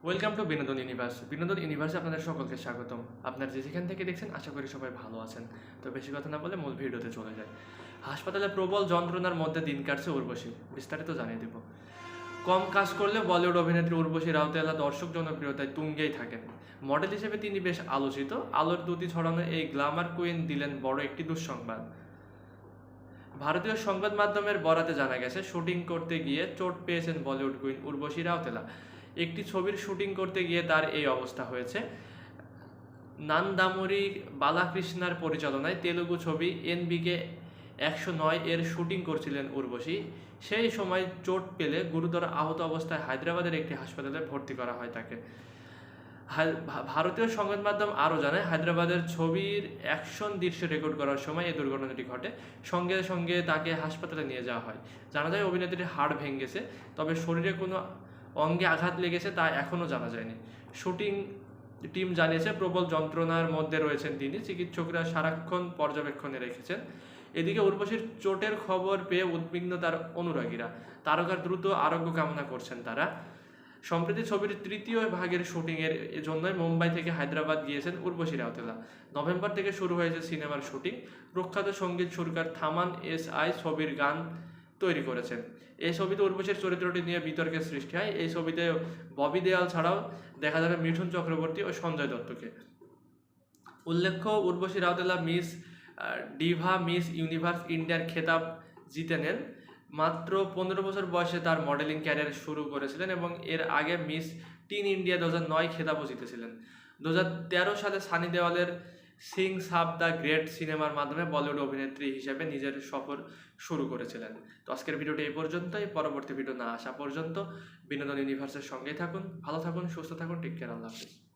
Welcome to বিনোদন universe. বিনোদন ইউনিভার্সে আপনাদের সকলকে স্বাগতম। আপনার যেখান থেকে দেখছেন আশা করি সবাই ভালো আছেন। তো বেশি কথা না বলে মূল ভিডিওতে চলে যায়। হাসপাতালে প্রবল যন্ত্রণার মধ্যে দিন কাটছে উর্বশী, বিস্তারিত জানিয়ে দিব। কম কাজ করলে বলিউড অভিনেত্রী উর্বশী রাউতেলা দর্শক জনপ্রিয়তায় তুঙ্গেই থাকেন। মডেল হিসেবে তিনি বেশ আলোচিত। আলোর দুটি ছড়ানো এই গ্ল্যামার কুইন দিলেন বড় একটি দুঃসংবাদ। ভারতীয় সংবাদ মাধ্যমের বরাতে জানা গেছে, শুটিং করতে গিয়ে চোট পেয়েছেন বলিউড কুইন উর্বশী রাউতেলা। একটি ছবির শুটিং করতে গিয়ে তার এই অবস্থা হয়েছে। নান্দামুরি বালাকৃষ্ণার পরিচালনায় তেলুগু ছবি NBK 109 এর শুটিং করছিলেন উর্বশী। সেই সময় চোট পেলে গুরুতর আহত অবস্থায় হায়দ্রাবাদের একটি হাসপাতালে ভর্তি করা হয় তাকে। ভারতীয় সংবাদ মাধ্যম আরও জানায়, হায়দ্রাবাদের ছবির অ্যাকশন দৃশ্য রেকর্ড করার সময় এই দুর্ঘটনাটি ঘটে। সঙ্গে সঙ্গে তাকে হাসপাতালে নিয়ে যাওয়া হয়। জানা যায় অভিনেত্রীর হাড় ভেঙেছে, তবে শরীরে কোনো অঙ্গে আঘাত লেগেছে তা এখনও জানা যায়নি। শুটিং টিম জানিয়েছে প্রবল যন্ত্রণার মধ্যে রয়েছেন তিনি। চিকিৎসকরা সারাক্ষণ পর্যবেক্ষণে রেখেছেন। এদিকে উর্বশীর চোটের খবর পেয়ে উদ্বিগ্ন তার অনুরাগীরা। তারকার দ্রুত আরোগ্য কামনা করছেন তারা। সম্প্রতি ছবির তৃতীয় ভাগের শুটিংয়ের জন্যই মুম্বাই থেকে হায়দ্রাবাদ গিয়েছেন উর্বশী রাউতেলা। নভেম্বর থেকে শুরু হয়েছে সিনেমার শুটিং। প্রখ্যাত সঙ্গীত সুরকার থামান SI ছবির গান তৈরি করেছেন। এই ছবিতে উর্বশীর চরিত্রটি নিয়ে বিতর্কের সৃষ্টি হয়। এই ছবিতে ববি দেওয়াল ছাড়াও দেখা যাবে মিঠুন চক্রবর্তী ও সঞ্জয় দত্তকে। উল্লেখ্য, Urvashi Rautela miss Diva miss universe ইন্ডিয়ার খেতাব জিতে নেন। মাত্র 15 বছর বয়সে তার মডেলিং ক্যারিয়ার শুরু করেছিলেন এবং এর আগে মিস টিন ইন্ডিয়া 2009 খেতাবও জিতেছিলেন। 2013 সালে সানি দেওয়ালের সিং সাব দ্য গ্রেট সিনেমার মাধ্যমে বলিউড অভিনেত্রী হিসেবে নিজের সফর শুরু করেছিলেন। তো আজকের ভিডিওটি এই পর্যন্তই। পরবর্তী ভিডিও না আসা পর্যন্ত বিনোদন ইউনিভার্সের সঙ্গেই থাকুন। ভালো থাকুন, সুস্থ থাকুন, টেক কেয়ার, আল্লাহ হাফিজ।